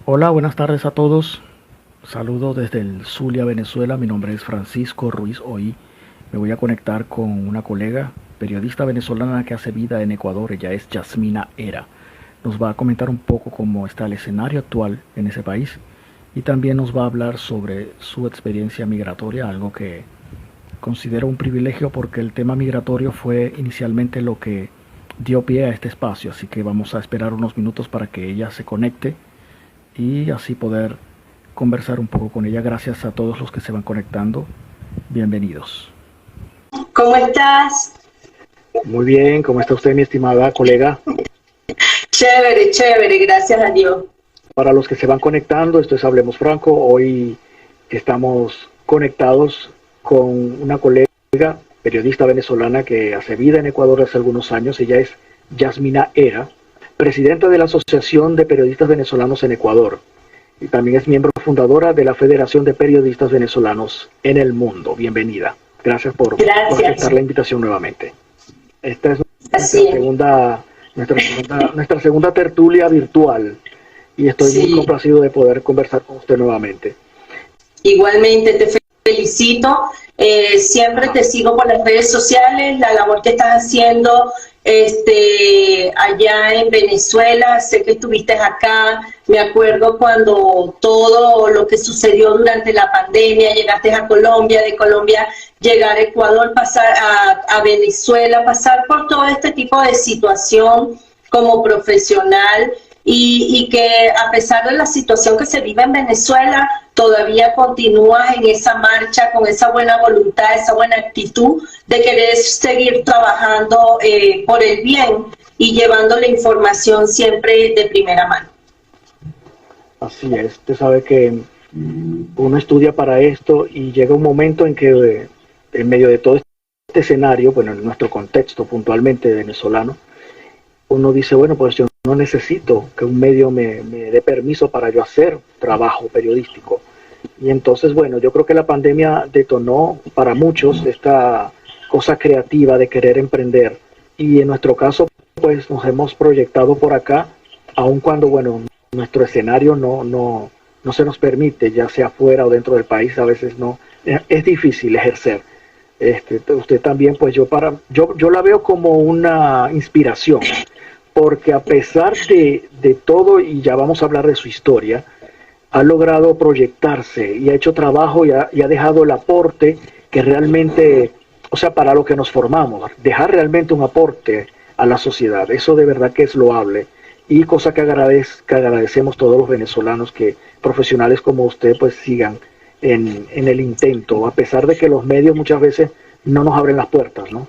Hola, buenas tardes a todos. Saludo desde el Zulia, Venezuela. Mi nombre es Francisco Ruiz. Hoy me voy a conectar con una colega, periodista venezolana que hace vida en Ecuador. Ella es Yasmina Era. Nos va a comentar un poco cómo está el escenario actual en ese país y también nos va a hablar sobre su experiencia migratoria, algo que considero un privilegio porque el tema migratorio fue inicialmente lo que dio pie a este espacio. Así que vamos a esperar unos minutos para que ella se conecte y así poder conversar un poco con ella. Gracias a todos los que se van conectando. Bienvenidos. ¿Cómo estás? Muy bien, ¿cómo está usted, mi estimada colega? Chévere, chévere, gracias a Dios. Para los que se van conectando, esto es Hablemos Franco. Hoy estamos conectados con una colega, periodista venezolana que hace vida en Ecuador hace algunos años. Ella es Yasmina Era, presidenta de la Asociación de Periodistas Venezolanos en Ecuador. Y también es miembro fundadora de la Federación de Periodistas Venezolanos en el Mundo. Bienvenida. Gracias por aceptar la invitación nuevamente. Esta es nuestra segunda tertulia virtual y estoy muy complacido de poder conversar con usted nuevamente. Igualmente te felicito. Siempre te sigo por las redes sociales, la labor que estás haciendo allá en Venezuela. Sé que estuviste acá, me acuerdo cuando todo lo que sucedió durante la pandemia, llegaste a Colombia, de Colombia llegar a Ecuador, pasar a Venezuela, pasar por todo este tipo de situación como profesional y que a pesar de la situación que se vive en Venezuela, todavía continúas en esa marcha con esa buena voluntad, esa buena actitud de querer seguir trabajando por el bien y llevando la información siempre de primera mano. Así es, usted sabe que uno estudia para esto y llega un momento en que en medio de todo este escenario, bueno, en nuestro contexto puntualmente venezolano, uno dice, bueno, pues yo no necesito que un medio me dé permiso para yo hacer trabajo periodístico. Y entonces, bueno, yo creo que la pandemia detonó para muchos esta cosa creativa de querer emprender. Y en nuestro caso, pues nos hemos proyectado por acá, aun cuando, bueno, nuestro escenario no se nos permite, ya sea fuera o dentro del país, a veces no, es difícil ejercer. Usted también, pues yo la veo como una inspiración, porque a pesar de todo, y ya vamos a hablar de su historia, ha logrado proyectarse y ha hecho trabajo y ha dejado el aporte que realmente, o sea, para lo que nos formamos, dejar realmente un aporte a la sociedad. Eso de verdad que es loable y cosa que agradecemos todos los venezolanos, que profesionales como usted pues sigan en el intento, a pesar de que los medios muchas veces no nos abren las puertas, ¿no?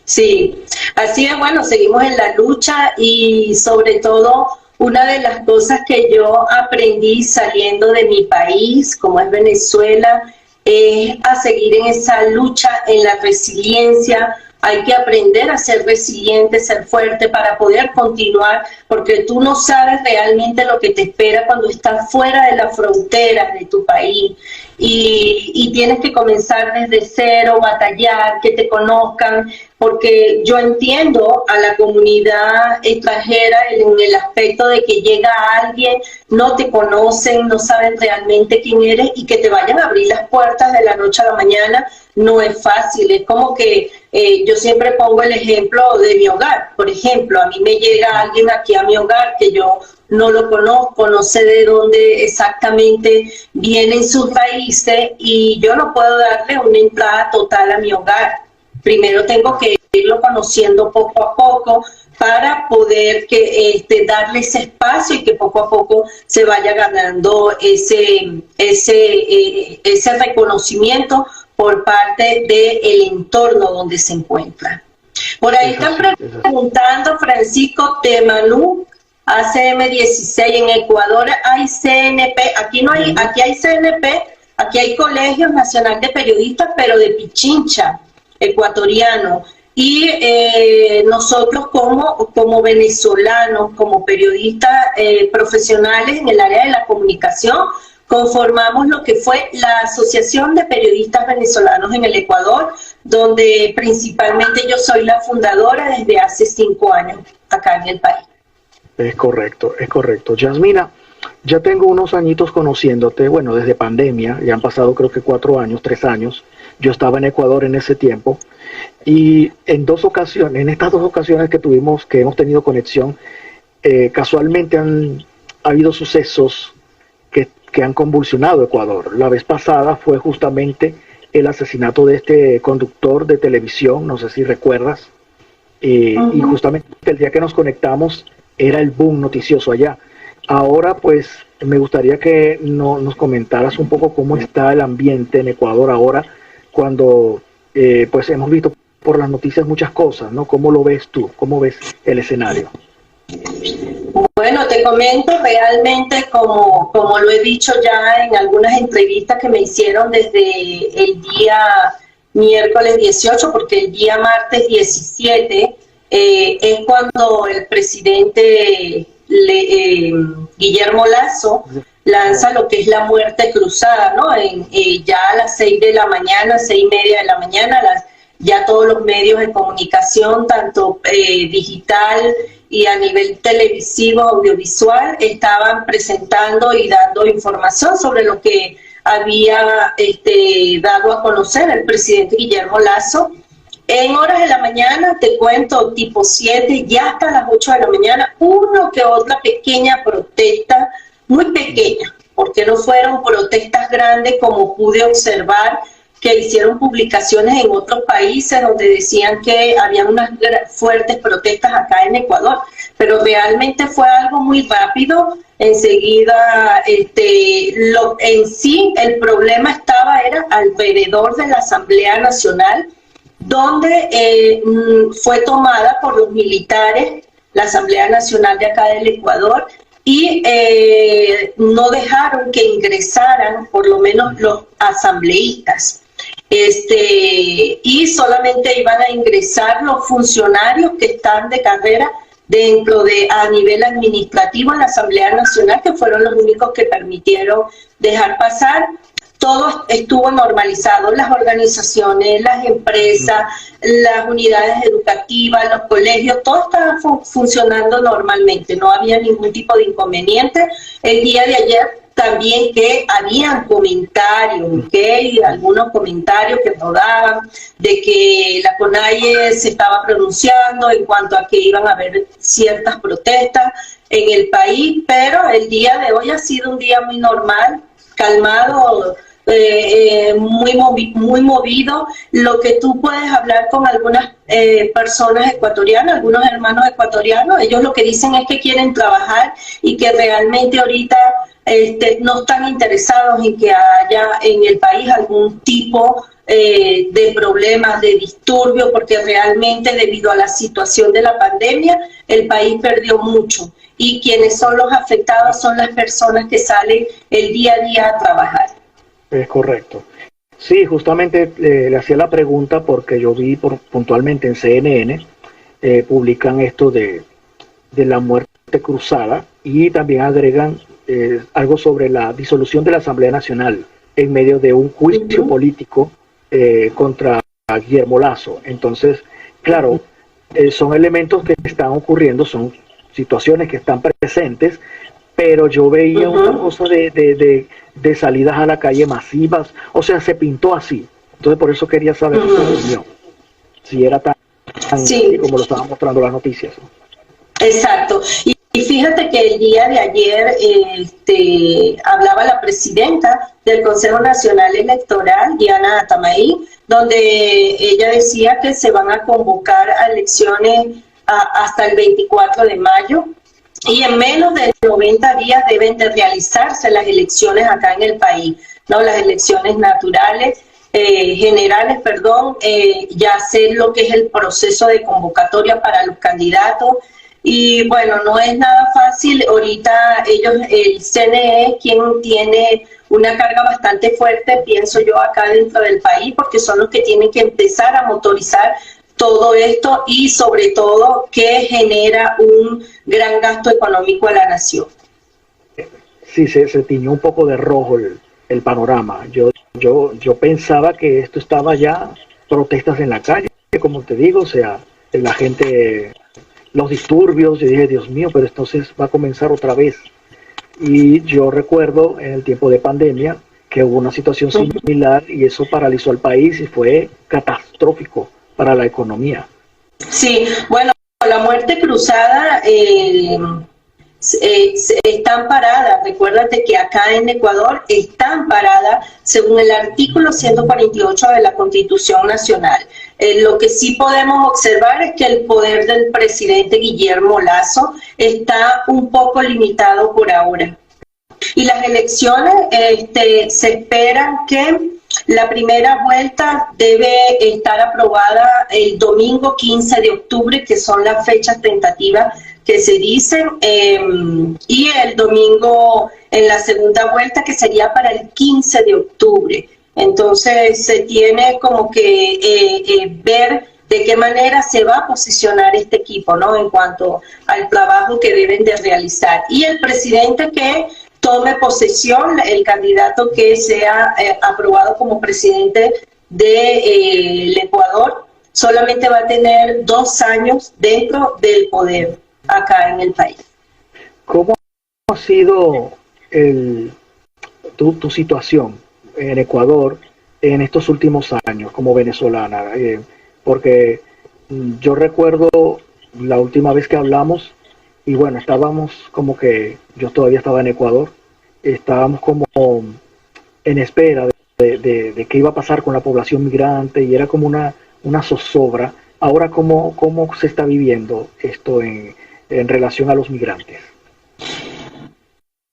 Sí, así es. Bueno, seguimos en la lucha y sobre todo una de las cosas que yo aprendí saliendo de mi país, como es Venezuela, es a seguir en esa lucha, en la resiliencia. Hay que aprender a ser resiliente, ser fuerte para poder continuar, porque tú no sabes realmente lo que te espera cuando estás fuera de las fronteras de tu país y tienes que comenzar desde cero, batallar, que te conozcan, porque yo entiendo a la comunidad extranjera en el aspecto de que llega alguien, no te conocen, no saben realmente quién eres y que te vayan a abrir las puertas de la noche a la mañana no es fácil. Es como que yo siempre pongo el ejemplo de mi hogar. Por ejemplo, a mí me llega alguien aquí a mi hogar que yo no lo conozco, no sé de dónde exactamente vienen sus raíces y yo no puedo darle una entrada total a mi hogar. Primero tengo que irlo conociendo poco a poco para poder darle ese espacio y que poco a poco se vaya ganando ese reconocimiento por parte del entorno donde se encuentra. Por ahí están preguntando, Francisco, de Manu, ACM16 en Ecuador hay CNP, aquí hay CNP, aquí hay Colegio Nacional de Periodistas, pero de Pichincha, ecuatoriano. Y nosotros como venezolanos, como periodistas profesionales en el área de la comunicación, conformamos lo que fue la Asociación de Periodistas Venezolanos en el Ecuador, donde principalmente yo soy la fundadora desde hace 5 años acá en el país. Es correcto, es correcto. Yasmina, ya tengo unos añitos conociéndote, bueno, desde pandemia, ya han pasado creo que 4 años, 3 años. Yo estaba en Ecuador en ese tiempo y en dos ocasiones, en estas dos ocasiones que hemos tenido conexión, casualmente han habido sucesos que han convulsionado Ecuador. La vez pasada fue justamente el asesinato de este conductor de televisión, no sé si recuerdas, y justamente el día que nos conectamos era el boom noticioso allá. Ahora pues me gustaría que nos comentaras un poco cómo está el ambiente en Ecuador ahora, cuando pues hemos visto por las noticias muchas cosas, ¿no? ¿Cómo lo ves tú? ¿Cómo ves el escenario? Bueno, te comento realmente, como lo he dicho ya en algunas entrevistas que me hicieron desde el día miércoles 18, porque el día martes 17 es cuando el presidente Guillermo Lasso lanza lo que es la muerte cruzada, ¿no? Ya a las 6 de la mañana, 6:30 de la mañana, ya todos los medios de comunicación, tanto digital y a nivel televisivo, audiovisual, estaban presentando y dando información sobre lo que había dado a conocer el presidente Guillermo Lasso. En horas de la mañana, te cuento, tipo 7, ya hasta las 8 de la mañana, uno que otra pequeña protesta, muy pequeña, porque no fueron protestas grandes como pude observar, que hicieron publicaciones en otros países donde decían que había unas fuertes protestas acá en Ecuador, pero realmente fue algo muy rápido. Enseguida, en sí, el problema era alrededor de la Asamblea Nacional, donde fue tomada por los militares, la Asamblea Nacional de acá del Ecuador, y no dejaron que ingresaran por lo menos los asambleístas. Y solamente iban a ingresar los funcionarios que están de carrera a nivel administrativo en la Asamblea Nacional, que fueron los únicos que permitieron dejar pasar. Todo estuvo normalizado, las organizaciones, las empresas, las unidades educativas, los colegios, todo estaba funcionando normalmente, no había ningún tipo de inconveniente. El día de ayer también que habían comentarios, algunos comentarios que rodaban de que la CONAIE se estaba pronunciando en cuanto a que iban a haber ciertas protestas en el país, pero el día de hoy ha sido un día muy normal, calmado, muy movido. Lo que tú puedes hablar con algunas personas ecuatorianas, algunos hermanos ecuatorianos, ellos lo que dicen es que quieren trabajar y que realmente ahorita no están interesados en que haya en el país algún tipo de problemas, de disturbio, porque realmente debido a la situación de la pandemia el país perdió mucho y quienes son los afectados son las personas que salen el día a día a trabajar. Es correcto. Sí, justamente le hacía la pregunta porque yo vi puntualmente en CNN, publican esto de la muerte cruzada y también agregan algo sobre la disolución de la Asamblea Nacional en medio de un juicio político contra Guillermo Lasso. Entonces, claro, son elementos que están ocurriendo, son situaciones que están presentes, pero yo veía una cosa de salidas a la calle masivas, o sea, se pintó así. Entonces, por eso quería saber tu opinión, si era tan sí, como lo estaban mostrando las noticias. Exacto. Y fíjate que el día de ayer hablaba la presidenta del Consejo Nacional Electoral, Diana Atamaí, donde ella decía que se van a convocar a elecciones hasta el 24 de mayo y en menos de 90 días deben de realizarse las elecciones acá en el país, ¿no? Las elecciones naturales, generales, ya hacer lo que es el proceso de convocatoria para los candidatos. Y bueno, no es nada fácil. Ahorita el CNE es quien tiene una carga bastante fuerte, pienso yo, acá dentro del país, porque son los que tienen que empezar a motorizar todo esto y sobre todo que genera un gran gasto económico a la nación. Sí, se tiñó un poco de rojo el panorama. Yo pensaba que esto estaba ya protestas en la calle, como te digo, o sea, la gente los disturbios. Yo dije, Dios mío, pero entonces va a comenzar otra vez. Y yo recuerdo en el tiempo de pandemia que hubo una situación similar y eso paralizó al país y fue catastrófico para la economía. Sí, bueno, la muerte cruzada están paradas. Recuérdate que acá en Ecuador están paradas según el artículo 148 de la Constitución Nacional. Lo que sí podemos observar es que el poder del presidente Guillermo Lasso está un poco limitado por ahora. Y las elecciones se esperan que la primera vuelta debe estar aprobada el domingo 15 de octubre, que son las fechas tentativas que se dicen, y el domingo en la segunda vuelta, que sería para el 15 de octubre. Entonces se tiene como que ver de qué manera se va a posicionar este equipo, ¿no?, en cuanto al trabajo que deben de realizar. Y el presidente que tome posesión, el candidato que sea aprobado como presidente del Ecuador, solamente va a tener 2 años dentro del poder acá en el país. ¿Cómo ha sido tu situación en Ecuador en estos últimos años como venezolana? Porque yo recuerdo la última vez que hablamos, y bueno, estábamos como que, yo todavía estaba en Ecuador, estábamos como en espera de qué iba a pasar con la población migrante, y era como una zozobra. Ahora, ¿cómo se está viviendo esto en relación a los migrantes?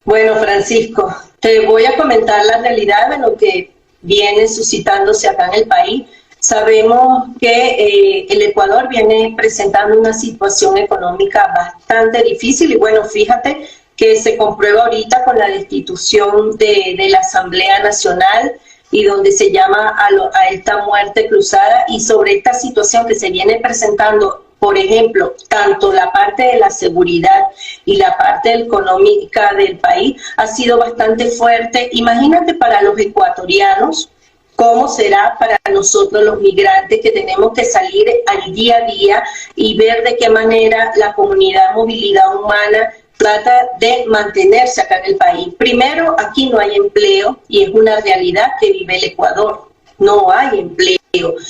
Bueno, Francisco, te voy a comentar la realidad de lo que viene suscitándose acá en el país. Sabemos que el Ecuador viene presentando una situación económica bastante difícil y bueno, fíjate que se comprueba ahorita con la destitución de la Asamblea Nacional y donde se llama a esta muerte cruzada, y sobre esta situación que se viene presentando, por ejemplo, tanto la parte de la seguridad y la parte económica del país ha sido bastante fuerte. Imagínate para los ecuatorianos, ¿cómo será para nosotros los migrantes que tenemos que salir al día a día y ver de qué manera la comunidad Movilidad Humana trata de mantenerse acá en el país? Primero, aquí no hay empleo y es una realidad que vive el Ecuador. No hay empleo.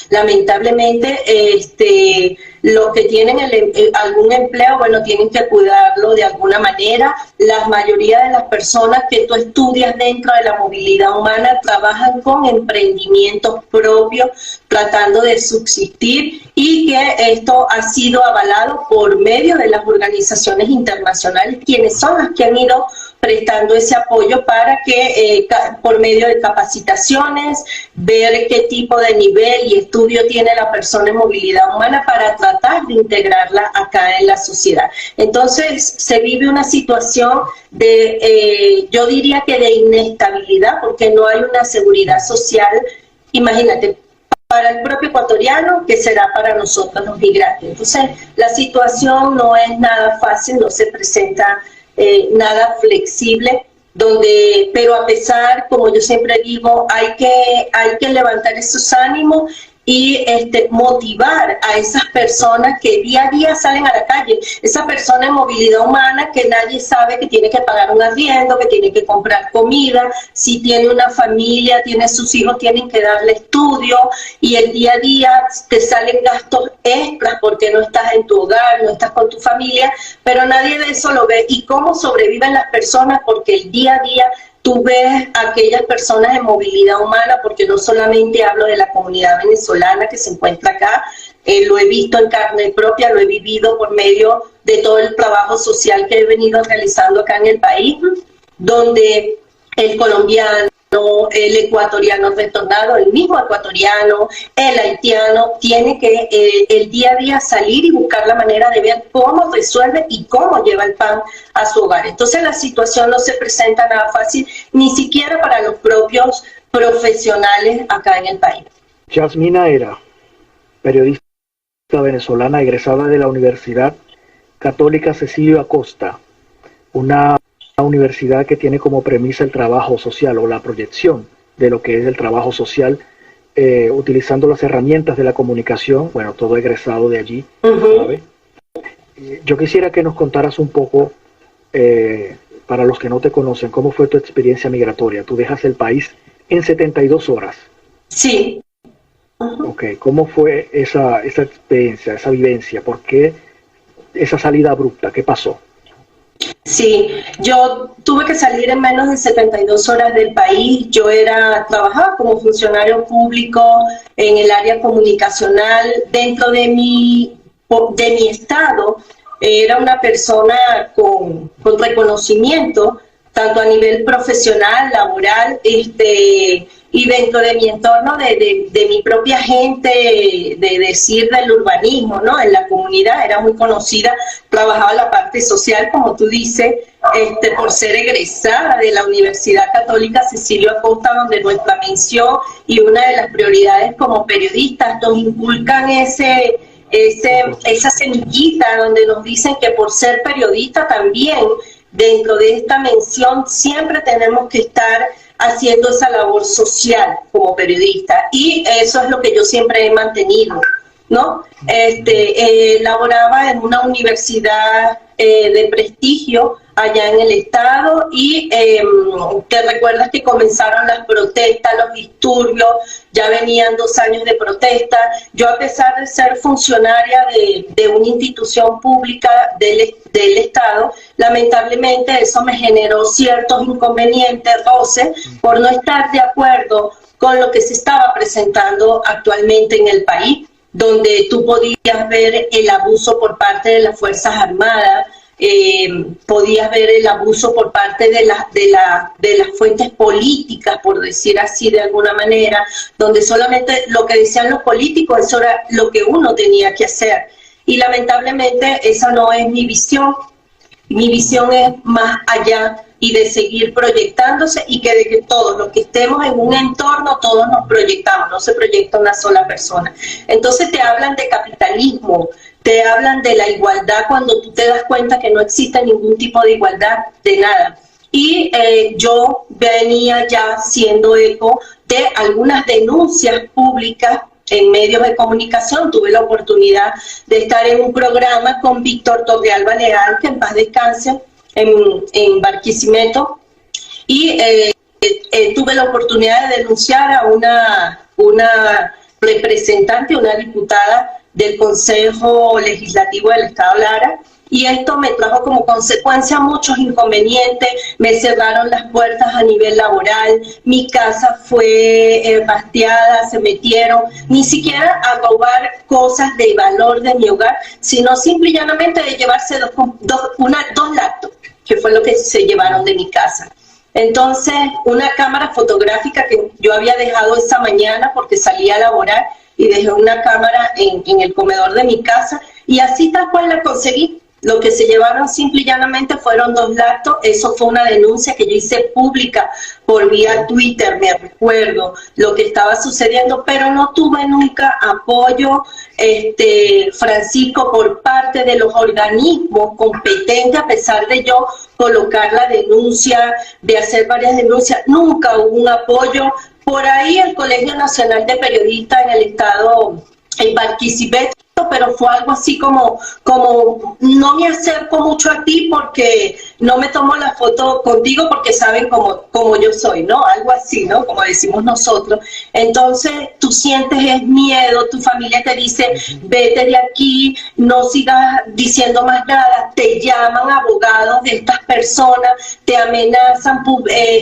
Lamentablemente, los que tienen algún empleo, bueno, tienen que cuidarlo de alguna manera. La mayoría de las personas que tú estudias dentro de la movilidad humana trabajan con emprendimientos propios, tratando de subsistir, y que esto ha sido avalado por medio de las organizaciones internacionales, quienes son las que han ido prestando ese apoyo para que por medio de capacitaciones, ver qué tipo de nivel y estudio tiene la persona en movilidad humana para tratar de integrarla acá en la sociedad. Entonces se vive una situación de, yo diría que de inestabilidad, porque no hay una seguridad social, imagínate, para el propio ecuatoriano, que será para nosotros los migrantes. Entonces la situación no es nada fácil, no se presenta nada flexible, pero a pesar, como yo siempre digo, hay que levantar esos ánimos y motivar a esas personas que día a día salen a la calle, esa persona en movilidad humana que nadie sabe que tiene que pagar un arriendo, que tiene que comprar comida, si tiene una familia, tiene sus hijos, tienen que darle estudio, y el día a día te salen gastos extras porque no estás en tu hogar, no estás con tu familia, pero nadie de eso lo ve. ¿Y cómo sobreviven las personas? Porque el día a día tú ves a aquellas personas en movilidad humana, porque no solamente hablo de la comunidad venezolana que se encuentra acá, lo he visto en carne propia, lo he vivido por medio de todo el trabajo social que he venido realizando acá en el país, donde el colombiano, el ecuatoriano retornado, el mismo ecuatoriano, el haitiano, tiene que el día a día salir y buscar la manera de ver cómo resuelve y cómo lleva el pan a su hogar. Entonces la situación no se presenta nada fácil, ni siquiera para los propios profesionales acá en el país. Yasmina era periodista venezolana egresada de la Universidad Católica Cecilio Acosta, una universidad que tiene como premisa el trabajo social o la proyección de lo que es el trabajo social, utilizando las herramientas de la comunicación. Bueno, todo egresado de allí, ¿sabe? Yo quisiera que nos contaras un poco, para los que no te conocen, cómo fue tu experiencia migratoria. Tú dejas el país en 72 horas. Sí. Ok, ¿cómo fue esa experiencia, esa vivencia? ¿Por qué esa salida abrupta? ¿Qué pasó? Sí, yo tuve que salir en menos de 72 horas del país. Trabajaba como funcionario público en el área comunicacional. Dentro de mi estado, era una persona con reconocimiento, tanto a nivel profesional, laboral, y dentro de mi entorno, de mi propia gente, del urbanismo, ¿no? En la comunidad era muy conocida, trabajaba la parte social, como tú dices, por ser egresada de la Universidad Católica Cecilio Acosta, donde nuestra mención y una de las prioridades como periodistas nos inculcan esa semillita donde nos dicen que por ser periodista también, dentro de esta mención, siempre tenemos que estar haciendo esa labor social como periodista, y eso es lo que yo siempre he mantenido, ¿no? Laboraba en una universidad de prestigio allá en el estado, y te recuerdas que comenzaron las protestas, los disturbios, ya venían 2 años de protesta. Yo, a pesar de ser funcionaria de una institución pública del estado, lamentablemente eso me generó ciertos inconvenientes, roces, por no estar de acuerdo con lo que se estaba presentando actualmente en el país, donde tú podías ver el abuso por parte de las Fuerzas Armadas, podías ver el abuso por parte de las fuentes políticas, por decir así de alguna manera, donde solamente lo que decían los políticos, eso era lo que uno tenía que hacer. Y lamentablemente esa no es mi visión. Mi visión es más allá, y de seguir proyectándose, y que de que todos los que estemos en un entorno, todos nos proyectamos, no se proyecta una sola persona. Entonces te hablan de capitalismo, te hablan de la igualdad, cuando tú te das cuenta que no existe ningún tipo de igualdad, de nada. Y yo venía ya siendo eco de algunas denuncias públicas en medios de comunicación. Tuve la oportunidad de estar en un programa con Víctor Torrealba Leal, que en paz descanse, en Barquisimeto, y tuve la oportunidad de denunciar a una representante, una diputada del Consejo Legislativo del Estado Lara, y esto me trajo como consecuencia muchos inconvenientes. Me cerraron las puertas a nivel laboral, mi casa fue bastiada, se metieron, ni siquiera a robar cosas de valor de mi hogar, sino simple y llanamente de llevarse dos laptops, que fue lo que se llevaron de mi casa. Entonces, una cámara fotográfica que yo había dejado esa mañana porque salía a laborar, y dejé una cámara en el comedor de mi casa, y así tal cual la conseguí. Lo que se llevaron simple y llanamente fueron 2 laptops. Eso fue una denuncia que yo hice pública por vía Twitter, me recuerdo lo que estaba sucediendo, pero no tuve nunca apoyo, Francisco, por parte de los organismos competentes, a pesar de yo colocar la denuncia, de hacer varias denuncias, nunca hubo un apoyo. Por ahí el Colegio Nacional de Periodistas en el estado, en Barquisimeto, pero fue algo así como no me acerco mucho a ti porque no me tomo la foto contigo porque saben cómo yo soy, ¿no? Algo así, ¿no? Como decimos nosotros. Entonces tú sientes miedo, tu familia te dice, vete de aquí, no sigas diciendo más nada, te llaman abogados de estas personas, te amenazan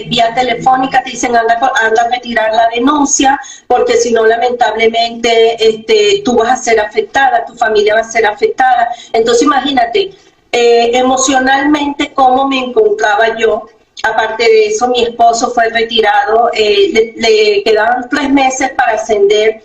vía telefónica, te dicen anda a retirar la denuncia, porque si no, lamentablemente tú vas a ser afectada, tu familia va a ser afectada. Entonces imagínate, emocionalmente cómo me encontraba yo. Aparte de eso, mi esposo fue retirado, le quedaban 3 meses para ascender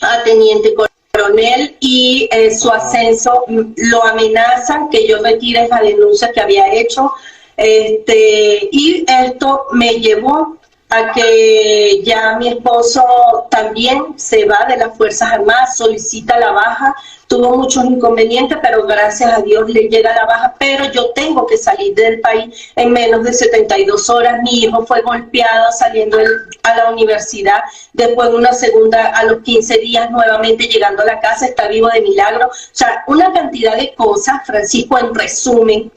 a teniente coronel, y su ascenso lo amenazan que yo retire la denuncia que había hecho, y esto me llevó a que ya mi esposo también se va de las Fuerzas Armadas, solicita la baja, tuvo muchos inconvenientes, pero gracias a Dios le llega la baja, pero yo tengo que salir del país en menos de 72 horas. Mi hijo fue golpeado saliendo a la universidad, después una segunda a los 15 días nuevamente llegando a la casa, está vivo de milagro. O sea, una cantidad de cosas, Francisco, en resumen,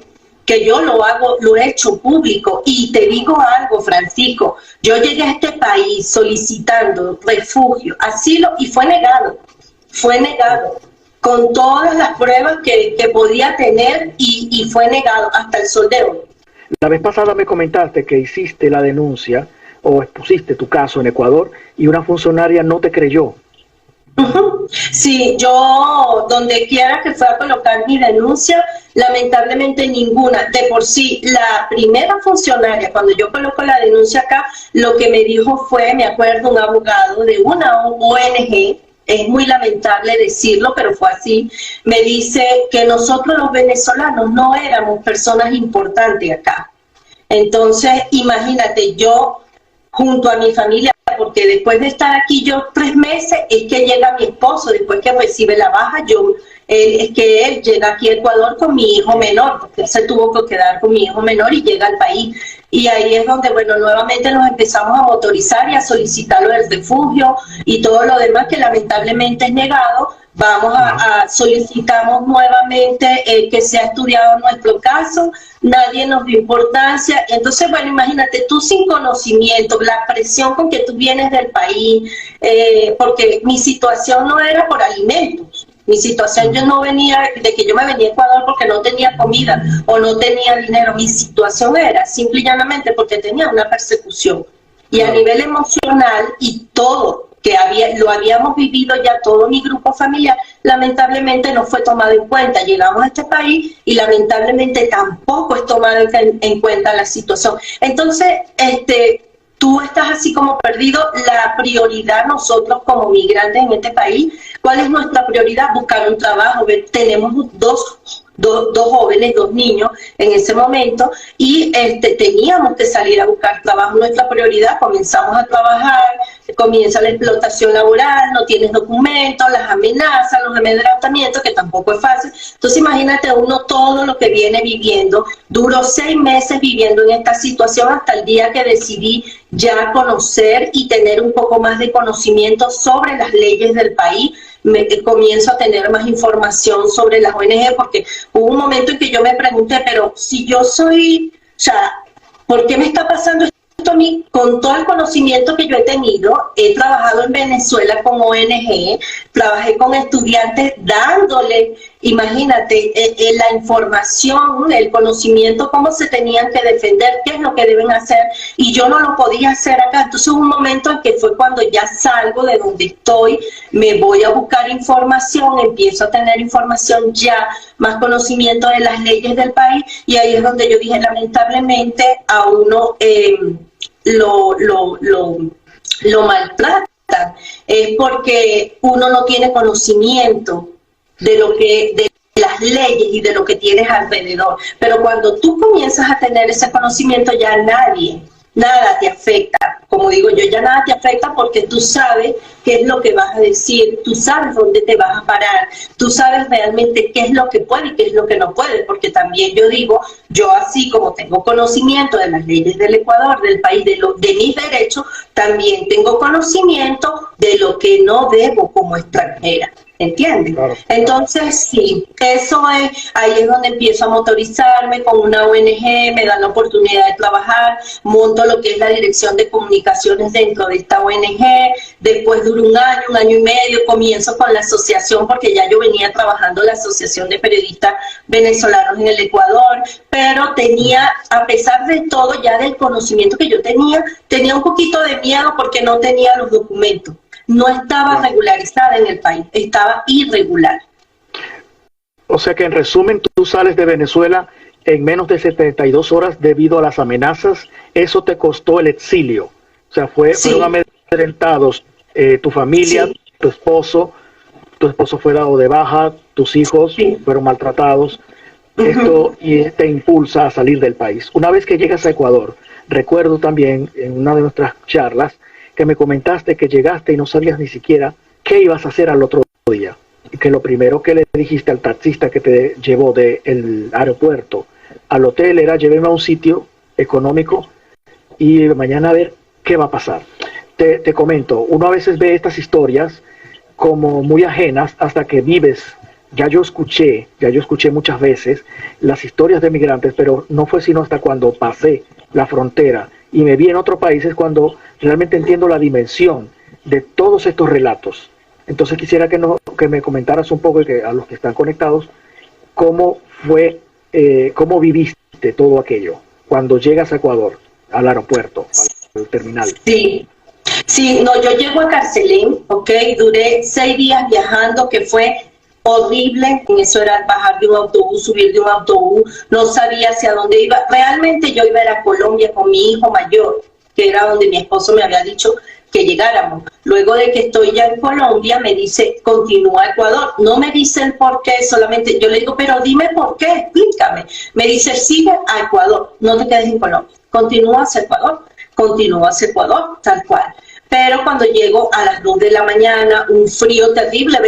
que yo lo he hecho público. Y te digo algo, Francisco, yo llegué a este país solicitando refugio, asilo, y fue negado, con todas las pruebas que podía tener, y fue negado hasta el sol de hoy. La vez pasada me comentaste que hiciste la denuncia o expusiste tu caso en Ecuador y una funcionaria no te creyó. Sí, yo donde quiera que fue a colocar mi denuncia, lamentablemente ninguna. De por sí, la primera funcionaria, cuando yo coloco la denuncia acá, lo que me dijo fue, me acuerdo, un abogado de una ONG, es muy lamentable decirlo, pero fue así, me dice que nosotros los venezolanos no éramos personas importantes acá. Entonces, imagínate, yo junto a mi familia, porque después de estar aquí yo 3 meses, es que llega mi esposo, después que recibe la baja, es que él llega aquí a Ecuador con mi hijo menor, porque él se tuvo que quedar con mi hijo menor y llega al país. Y ahí es donde, bueno, nuevamente nos empezamos a motorizar y a solicitar lo del refugio y todo lo demás que lamentablemente es negado. Vamos solicitamos nuevamente que sea estudiado nuestro caso, nadie nos dio importancia. Entonces, bueno, imagínate, tú sin conocimiento, la presión con que tú vienes del país, porque mi situación no era por alimentos. Mi situación, yo no venía, de que yo me venía a Ecuador porque no tenía comida o no tenía dinero. Mi situación era simple y llanamente porque tenía una persecución. Y a nivel emocional y todo, que lo habíamos vivido ya todo mi grupo familiar, lamentablemente no fue tomado en cuenta. Llegamos a este país y lamentablemente tampoco es tomado en cuenta la situación. Entonces, tú estás así como perdido. La prioridad nosotros como migrantes en este país, ¿cuál es nuestra prioridad? Buscar un trabajo. Tenemos dos jóvenes, 2 niños en ese momento, y teníamos que salir a buscar trabajo. Nuestra prioridad, comenzamos a trabajar, comienza la explotación laboral, no tienes documentos, las amenazas, los amedrentamientos, que tampoco es fácil. Entonces imagínate uno todo lo que viene viviendo. Duró 6 meses viviendo en esta situación hasta el día que decidí ya conocer y tener un poco más de conocimiento sobre las leyes del país. Comienzo a tener más información sobre las ONG, porque hubo un momento en que yo me pregunté, pero si yo soy, o sea, ¿por qué me está pasando esto a mí? Con todo el conocimiento que yo he tenido, he trabajado en Venezuela con ONG, trabajé con estudiantes dándole, imagínate, la información, el conocimiento, cómo se tenían que defender, qué es lo que deben hacer, y yo no lo podía hacer acá. Entonces hubo un momento en que fue cuando ya salgo de donde estoy, me voy a buscar información, empiezo a tener información ya, más conocimiento de las leyes del país, y ahí es donde yo dije, lamentablemente a uno lo maltratan, es porque uno no tiene conocimiento de las leyes y de lo que tienes alrededor. Pero cuando tú comienzas a tener ese conocimiento, ya nada te afecta. Como digo yo, ya nada te afecta porque tú sabes qué es lo que vas a decir, tú sabes dónde te vas a parar, tú sabes realmente qué es lo que puede y qué es lo que no puede, porque también yo digo, yo así como tengo conocimiento de las leyes del Ecuador, del país, de mis derechos, también tengo conocimiento de lo que no debo como extranjera. ¿Entiendes? Claro. Entonces, sí, eso es, ahí es donde empiezo a motorizarme con una ONG, me dan la oportunidad de trabajar, monto lo que es la dirección de comunicaciones dentro de esta ONG, después dura un año y medio, comienzo con la asociación, porque ya yo venía trabajando en la Asociación de Periodistas Venezolanos en el Ecuador, pero tenía, a pesar de todo, ya del conocimiento que yo tenía un poquito de miedo porque no tenía los documentos. No estaba regularizada en el país, estaba irregular. O sea que en resumen, tú sales de Venezuela en menos de 72 horas debido a las amenazas. Eso te costó el exilio. O sea, fueron amedrentados tu familia, sí, tu esposo fue dado de baja, tus hijos fueron maltratados. esto te impulsa a salir del país. Una vez que llegas a Ecuador, recuerdo también en una de nuestras charlas que me comentaste que llegaste y no sabías ni siquiera qué ibas a hacer al otro día. Y que lo primero que le dijiste al taxista que te llevó del aeropuerto al hotel era: lléveme a un sitio económico y mañana a ver qué va a pasar. Te comento, uno a veces ve estas historias como muy ajenas hasta que vives. Ya yo escuché muchas veces las historias de migrantes, pero no fue sino hasta cuando pasé la frontera y me vi en otros países cuando realmente entiendo la dimensión de todos estos relatos. Entonces quisiera que me comentaras un poco, y que a los que están conectados, cómo viviste todo aquello cuando llegas a Ecuador, al aeropuerto, al terminal. Sí. Sí, no, yo llego a Carcelén, ok, duré 6 días viajando, que fue horrible. En eso era bajar de un autobús, subir de un autobús, no sabía hacia dónde iba. Realmente yo iba a ir a Colombia con mi hijo mayor, que era donde mi esposo me había dicho que llegáramos. Luego de que estoy ya en Colombia, me dice: continúa a Ecuador. No me dice el por qué, solamente yo le digo: pero dime por qué, explícame. Me dice: sigue a Ecuador, no te quedes en Colombia, continúa hacia Ecuador, tal cual. Pero cuando llego a las 2 de la mañana, un frío terrible,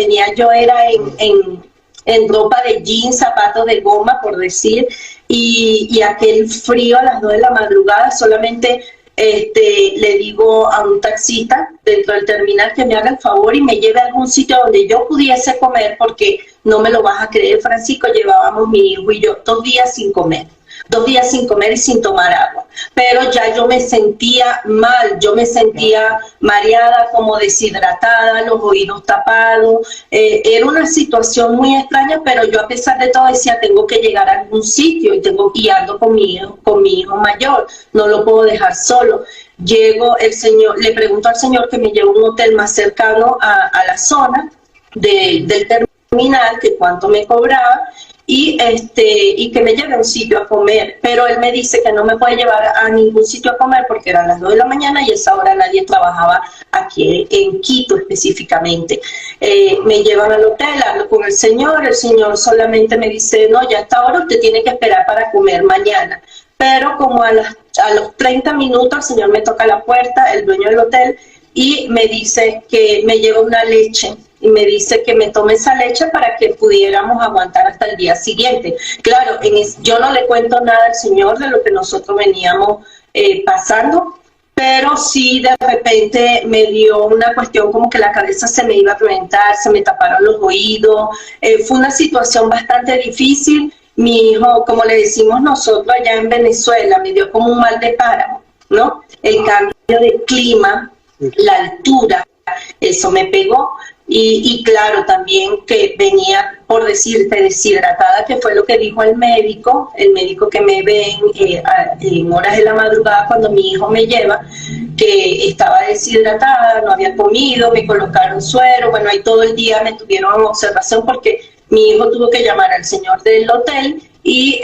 era en ropa de jeans, zapatos de goma, por decir, y aquel frío a las 2 de la madrugada, solamente le digo a un taxista dentro del terminal que me haga el favor y me lleve a algún sitio donde yo pudiese comer, porque no me lo vas a creer, Francisco, llevábamos mi hijo y yo 2 días sin comer. 2 días sin comer y sin tomar agua, pero ya yo me sentía mal, yo me sentía mareada, como deshidratada, los oídos tapados, era una situación muy extraña, pero yo a pesar de todo decía: tengo que llegar a algún sitio y ando con mi hijo mayor, no lo puedo dejar solo. Llego, le pregunto al señor que me lleve a un hotel más cercano a la zona del terminal, que cuánto me cobraba, y que me lleve a un sitio a comer, pero él me dice que no me puede llevar a ningún sitio a comer porque eran las 2 de la mañana y a esa hora nadie trabajaba aquí en Quito específicamente. Me llevan al hotel, hablo con el señor solamente me dice: no, ya a esta hora usted tiene que esperar para comer mañana. Pero como a los 30 minutos el señor me toca la puerta, el dueño del hotel, y me dice que me lleva una leche, y me dice que me tome esa leche para que pudiéramos aguantar hasta el día siguiente. Claro, yo no le cuento nada al señor de lo que nosotros veníamos pasando, pero sí de repente me dio una cuestión como que la cabeza se me iba a reventar, se me taparon los oídos, fue una situación bastante difícil. Mi hijo, como le decimos nosotros allá en Venezuela, me dio como un mal de páramo, ¿no? El cambio de clima, la altura, eso me pegó. Y claro, también que venía, por decirte, deshidratada, que fue lo que dijo el médico que me ve en horas de la madrugada cuando mi hijo me lleva, que estaba deshidratada, no había comido, me colocaron suero, bueno, ahí todo el día me tuvieron en observación porque mi hijo tuvo que llamar al señor del hotel y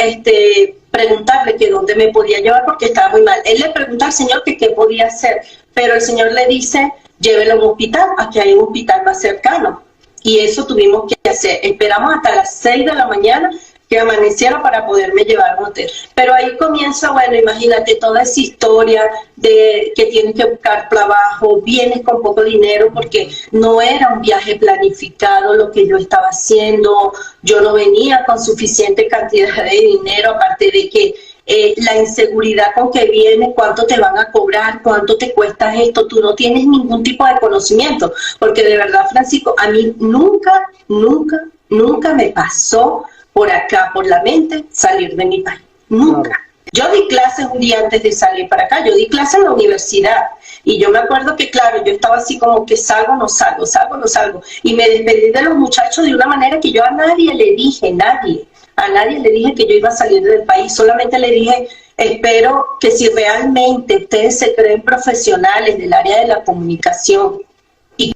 preguntarle que dónde me podía llevar porque estaba muy mal. Él le pregunta al señor que qué podía hacer, pero el señor le dice: llévelo a un hospital, aquí hay un hospital más cercano. Y eso tuvimos que hacer. Esperamos hasta las 6 de la mañana que amaneciera para poderme llevar a un hotel. Pero ahí comienza, bueno, imagínate toda esa historia de que tienes que buscar trabajo, vienes con poco dinero porque no era un viaje planificado lo que yo estaba haciendo. Yo no venía con suficiente cantidad de dinero, aparte de que la inseguridad con que viene, cuánto te van a cobrar, cuánto te cuesta esto, tú no tienes ningún tipo de conocimiento, porque de verdad, Francisco, a mí nunca me pasó por acá, por la mente, salir de mi país, nunca. Claro. Yo di clases un día antes de salir para acá, yo di clases en la universidad, y yo me acuerdo que, claro, yo estaba así como que salgo, no salgo, y me despedí de los muchachos de una manera que yo a nadie le dije, a nadie le dije que yo iba a salir del país, solamente le dije: espero que si realmente ustedes se creen profesionales del área de la comunicación y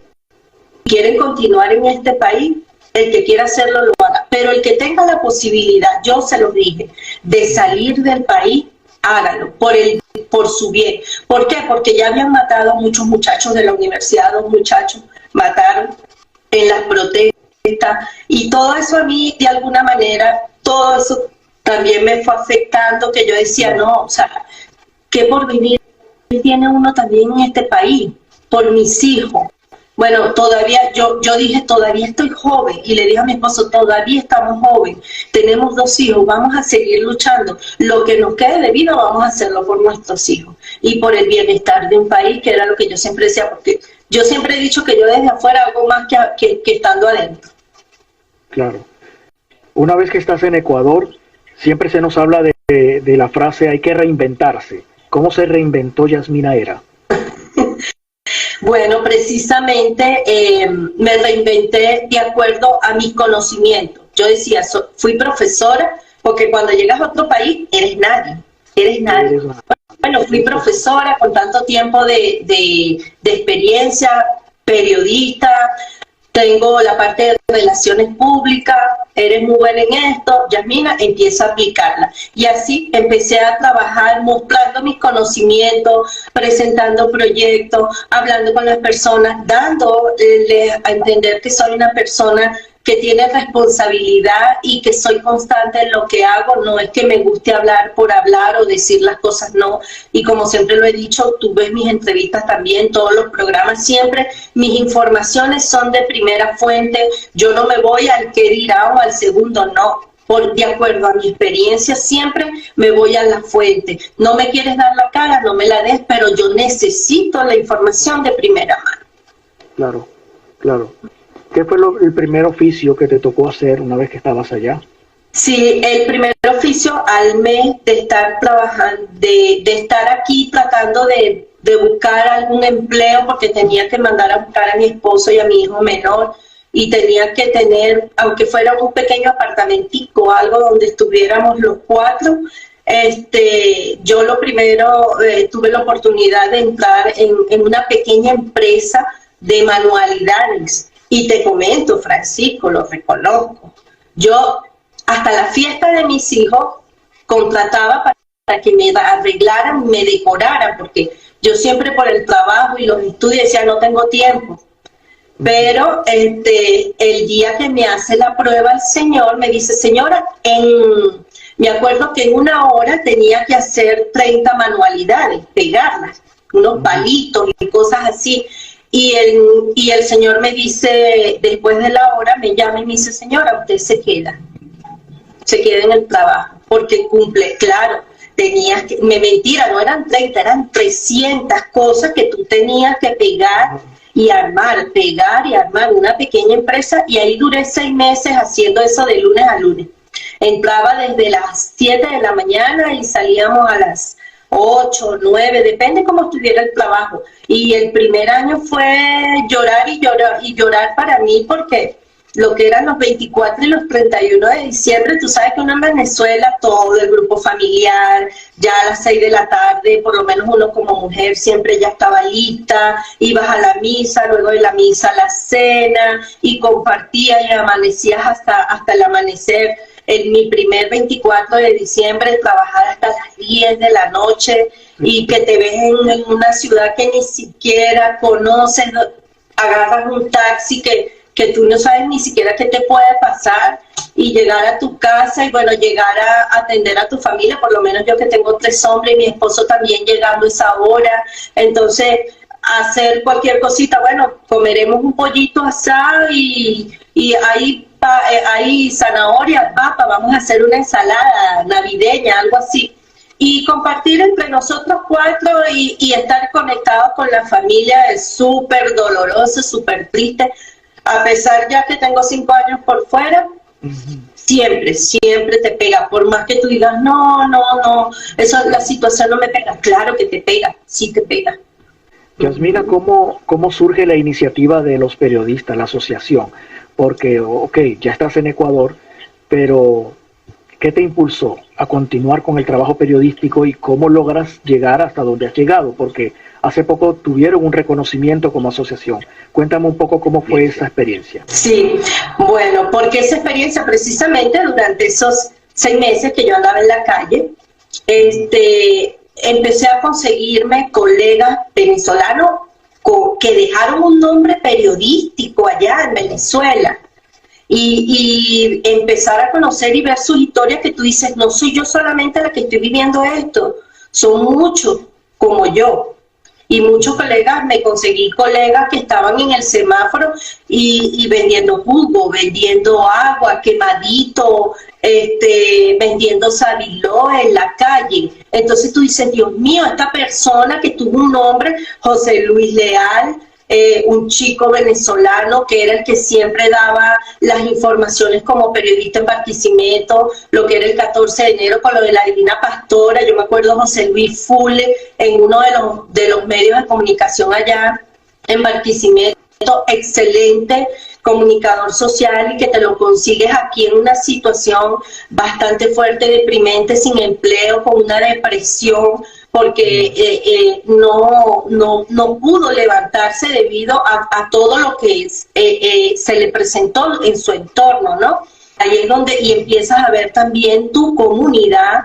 quieren continuar en este país, el que quiera hacerlo lo haga, pero el que tenga la posibilidad, yo se los dije, de salir del país, hágalo, por su bien. ¿Por qué? Porque ya habían matado a muchos muchachos de la universidad, 2 muchachos mataron en las protestas, y todo eso a mí de alguna manera todo eso también me fue afectando, que yo decía, no, o sea, ¿qué porvenir tiene uno también en este país? Por mis hijos. Bueno, todavía, yo dije, todavía estoy joven, y le dije a mi esposo, todavía estamos jóvenes, tenemos 2 hijos, vamos a seguir luchando, lo que nos quede de vida vamos a hacerlo por nuestros hijos, y por el bienestar de un país, que era lo que yo siempre decía, porque yo siempre he dicho que yo desde afuera hago más que estando adentro. Claro. Una vez que estás en Ecuador, siempre se nos habla de la frase hay que reinventarse. ¿Cómo se reinventó Yasmina Era? Bueno, precisamente me reinventé de acuerdo a mis conocimientos. Yo decía, fui profesora, porque cuando llegas a otro país eres nadie, Bueno, fui profesora con tanto tiempo de experiencia, periodista, tengo la parte de relaciones públicas, eres muy buena en esto, Yasmina, empieza a aplicarla. Y así empecé a trabajar mostrando mis conocimientos, presentando proyectos, hablando con las personas, dándoles a entender que soy una persona que tiene responsabilidad y que soy constante en lo que hago, no es que me guste hablar por hablar o decir las cosas, no. Y como siempre lo he dicho, tú ves mis entrevistas también, todos los programas, siempre mis informaciones son de primera fuente, yo no me voy al que dirá o al segundo, no. De acuerdo a mi experiencia, siempre me voy a la fuente. No me quieres dar la cara, no me la des, pero yo necesito la información de primera mano. Claro, claro. ¿Qué fue el primer oficio que te tocó hacer una vez que estabas allá? Sí, el primer oficio al mes de estar trabajando, de estar aquí tratando de buscar algún empleo, porque tenía que mandar a buscar a mi esposo y a mi hijo menor, y tenía que tener, aunque fuera un pequeño apartamentico, algo donde estuviéramos los 4. Yo lo primero tuve la oportunidad de entrar en una pequeña empresa de manualidades. Y te comento, Francisco, lo reconozco. Yo, hasta la fiesta de mis hijos, contrataba para que me arreglaran, me decoraran, porque yo siempre por el trabajo y los estudios decía, no tengo tiempo. Pero el día que me hace la prueba el señor, me dice, señora, me acuerdo que en 1 hora tenía que hacer 30 manualidades, pegarlas, unos palitos y cosas así. Y el señor me dice, después de la hora, me llama y me dice, señora, usted se queda en el trabajo, porque cumple, claro, mentira, no eran 30, eran 300 cosas que tú tenías que pegar y armar, una pequeña empresa, y ahí duré 6 meses haciendo eso de lunes a lunes. Entraba desde las 7 de la mañana y salíamos a las 8, 9, depende cómo estuviera el trabajo. Y el primer año fue llorar y llorar y llorar para mí, porque lo que eran los 24 y los 31 de diciembre, tú sabes que uno en Venezuela, todo el grupo familiar, ya a las 6 de la tarde, por lo menos uno como mujer siempre ya estaba lista, ibas a la misa, luego de la misa la cena, y compartías y amanecías hasta el amanecer. En mi primer 24 de diciembre, trabajar hasta las 10 de la noche, y que te ves en una ciudad que ni siquiera conoces, agarras un taxi que tú no sabes ni siquiera qué te puede pasar, y llegar a tu casa y bueno, llegar a atender a tu familia, por lo menos yo que tengo 3 hombres y mi esposo también llegando a esa hora, entonces hacer cualquier cosita, bueno, comeremos un pollito asado y hay zanahoria, papa, vamos a hacer una ensalada navideña, algo así. Y compartir entre nosotros 4 y estar conectados con la familia es súper doloroso, súper triste. A pesar ya que tengo 5 años por fuera, siempre te pega. Por más que tú digas, no, la situación no me pega. Claro que te pega, sí te pega. Yasmina, ¿cómo surge la iniciativa de los periodistas, la asociación? Porque, ya estás en Ecuador, pero ¿qué te impulsó a continuar con el trabajo periodístico y cómo logras llegar hasta donde has llegado? Porque hace poco tuvieron un reconocimiento como asociación. Cuéntame un poco cómo fue esa experiencia. Sí, bueno, porque esa experiencia precisamente durante esos 6 meses que yo andaba en la calle, empecé a conseguirme colegas venezolanos que dejaron un nombre periodístico allá en Venezuela. y empezar a conocer y ver sus historias, que tú dices, no soy yo solamente la que estoy viviendo esto, son muchos como yo. Y muchos colegas, me conseguí colegas que estaban en el semáforo y vendiendo jugo, vendiendo agua, quemadito, vendiendo sabiló en la calle. Entonces tú dices, Dios mío, esta persona que tuvo un nombre, José Luis Leal, un chico venezolano que era el que siempre daba las informaciones como periodista en Barquisimeto, lo que era el 14 de enero con lo de la Divina Pastora. Yo me acuerdo José Luis Fule en uno de los medios de comunicación allá en Barquisimeto, excelente comunicador social y que te lo consigues aquí en una situación bastante fuerte, deprimente, sin empleo, con una depresión, porque no pudo levantarse debido a todo lo que se le presentó en su entorno, ¿no? Ahí es donde y empiezas a ver también tu comunidad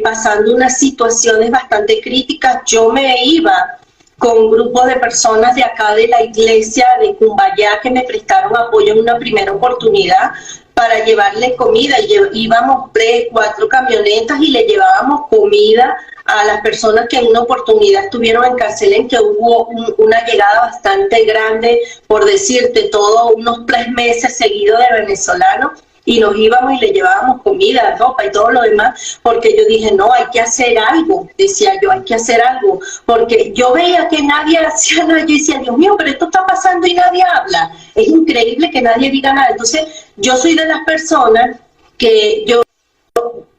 pasando unas situaciones bastante críticas. Yo me iba con grupos de personas de acá de la iglesia de Cumbayá que me prestaron apoyo en una primera oportunidad para llevarle comida. Íbamos 3, 4 camionetas y le llevábamos comida a las personas que en una oportunidad estuvieron en Carcelén, que hubo una llegada bastante grande, por decirte, todos unos 3 meses seguidos de venezolanos, y nos íbamos y le llevábamos comida, ropa y todo lo demás, porque yo dije, no, hay que hacer algo, decía yo, hay que hacer algo, porque yo veía que nadie hacía nada, yo decía, Dios mío, pero esto está pasando y nadie habla, es increíble que nadie diga nada. Entonces yo soy de las personas que yo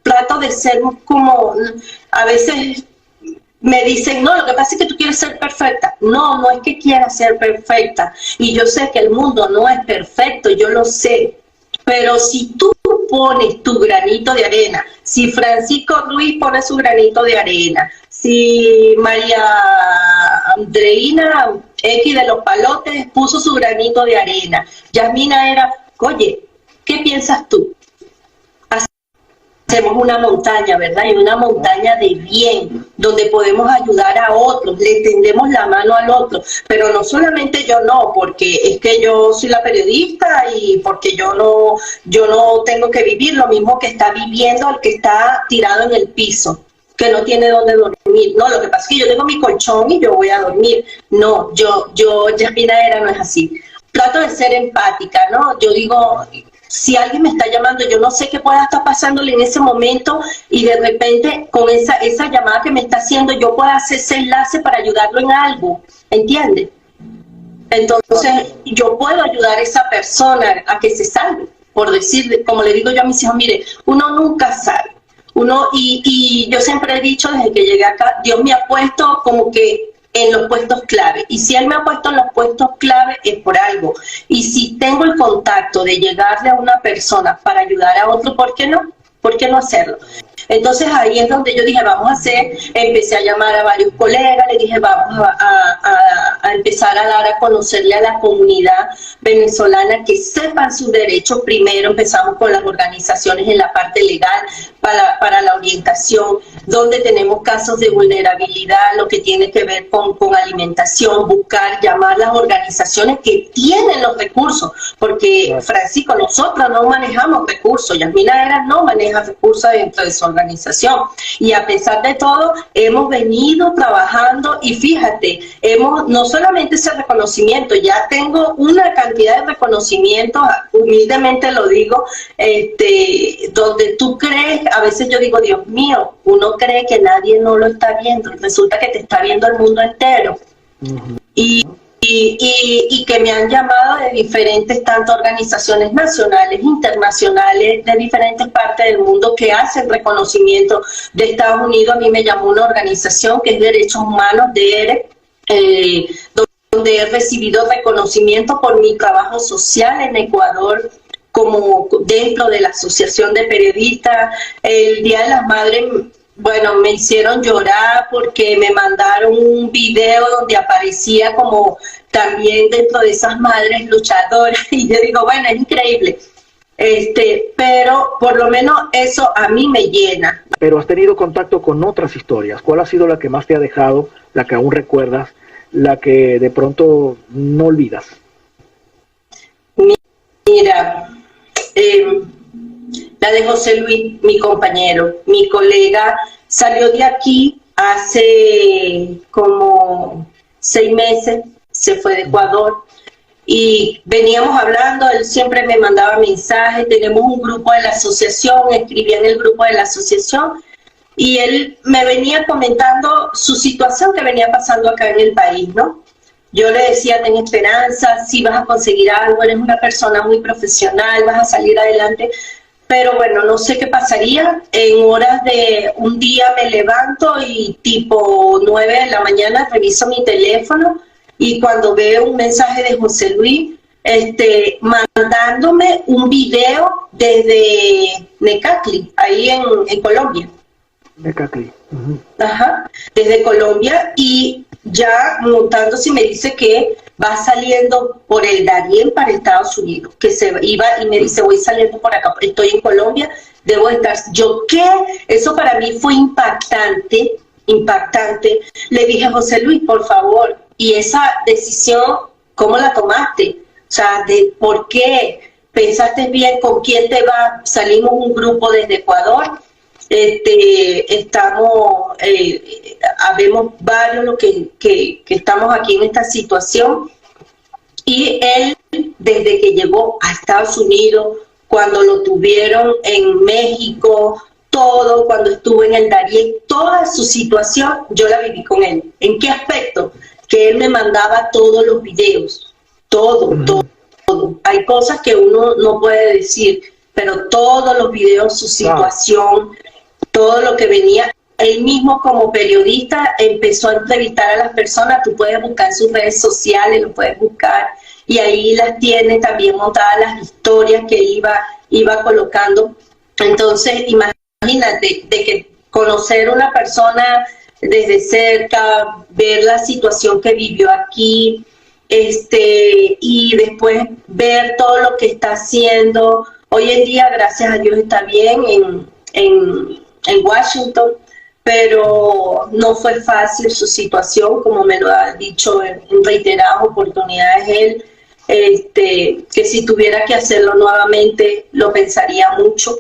trato de ser como, a veces me dicen, no, lo que pasa es que tú quieres ser perfecta. No, no es que quiera ser perfecta, y yo sé que el mundo no es perfecto, yo lo sé. Pero si tú pones tu granito de arena, si Francisco Ruiz pone su granito de arena, si María Andreina X de los Palotes puso su granito de arena, Yasmina era, oye, ¿qué piensas tú? Hacemos una montaña, ¿verdad? Y una montaña de bien, donde podemos ayudar a otros, le tendemos la mano al otro, pero no solamente yo no, porque es que yo soy la periodista y porque yo no tengo que vivir lo mismo que está viviendo el que está tirado en el piso, que no tiene dónde dormir. No, lo que pasa es que yo tengo mi colchón y yo voy a dormir. No, Yasmina no es así. Trato de ser empática, ¿no? Yo digo, si alguien me está llamando, yo no sé qué pueda estar pasándole en ese momento, y de repente con esa llamada que me está haciendo, yo pueda hacer ese enlace para ayudarlo en algo, ¿entiendes? Entonces yo puedo ayudar a esa persona a que se salve, por decir, como le digo yo a mis hijos, mire, uno nunca sabe. Y yo siempre he dicho desde que llegué acá, Dios me ha puesto como que en los puestos clave, y si Él me ha puesto en los puestos clave es por algo, y si tengo el contacto de llegarle a una persona para ayudar a otro, ¿por qué no? ¿Por qué no hacerlo? Entonces ahí es donde yo dije, vamos a hacer, empecé a llamar a varios colegas, le dije, vamos a empezar a dar a conocerle a la comunidad venezolana que sepan sus derechos. Primero empezamos con las organizaciones en la parte legal para la orientación, donde tenemos casos de vulnerabilidad, lo que tiene que ver con alimentación, buscar, llamar las organizaciones que tienen los recursos, porque Francisco, nosotros no manejamos recursos, Yasmina no maneja recursos dentro de su organización, y a pesar de todo hemos venido trabajando, y fíjate, no solamente ese reconocimiento, ya tengo una cantidad de reconocimientos, humildemente lo digo, donde tú crees, a veces yo digo, Dios mío, uno cree que nadie no lo está viendo, resulta que te está viendo el mundo entero. Y que me han llamado de diferentes, tanto organizaciones nacionales, internacionales, de diferentes partes del mundo que hacen reconocimiento. De Estados Unidos a mí me llamó una organización que es Derechos Humanos de ERE, donde he recibido reconocimiento por mi trabajo social en Ecuador, como dentro de la Asociación de Periodistas. El Día de las Madres, bueno, me hicieron llorar porque me mandaron un video donde aparecía como también dentro de esas madres luchadoras, y yo digo, bueno, es increíble, pero por lo menos eso a mí me llena. Pero has tenido contacto con otras historias. ¿Cuál ha sido la que más te ha dejado, la que aún recuerdas, la que de pronto no olvidas? Mira, la de José Luis, mi compañero, mi colega, salió de aquí hace como 6 meses, se fue de Ecuador y veníamos hablando, él siempre me mandaba mensajes, tenemos un grupo de la asociación, escribía en el grupo de la asociación y él me venía comentando su situación que venía pasando acá en el país, ¿no? Yo le decía, ten esperanza, sí vas a conseguir algo, eres una persona muy profesional, vas a salir adelante. Pero bueno, no sé qué pasaría. En horas de un día me levanto y tipo 9 de la mañana reviso mi teléfono y cuando veo un mensaje de José Luis mandándome un video desde Necacli, ahí en Colombia. Necacli. Ajá, desde Colombia y ya montándose me dice que va saliendo por el Darién para Estados Unidos, que se iba y me dice voy saliendo por acá, estoy en Colombia, debo estar. Yo, ¿qué? Eso para mí fue impactante. Le dije, José Luis, por favor, y esa decisión, ¿cómo la tomaste? O sea, ¿por qué? ¿Pensaste bien con quién te va? Salimos un grupo desde Ecuador. Habemos varios los que estamos aquí en esta situación y él desde que llegó a Estados Unidos, cuando lo tuvieron en México, todo, cuando estuvo en el Darién, toda su situación yo la viví con él. ¿En qué aspecto? Que él me mandaba todos los videos, todo. Hay cosas que uno no puede decir, pero todos los videos, su situación, todo lo que venía. Él mismo como periodista empezó a entrevistar a las personas, tú puedes buscar en sus redes sociales, lo puedes buscar, y ahí las tiene también montadas las historias que iba colocando. Entonces, imagínate, de que conocer a una persona desde cerca, ver la situación que vivió aquí, y después ver todo lo que está haciendo. Hoy en día, gracias a Dios, está bien en Washington, pero no fue fácil su situación, como me lo ha dicho en reiteradas oportunidades él, que si tuviera que hacerlo nuevamente lo pensaría mucho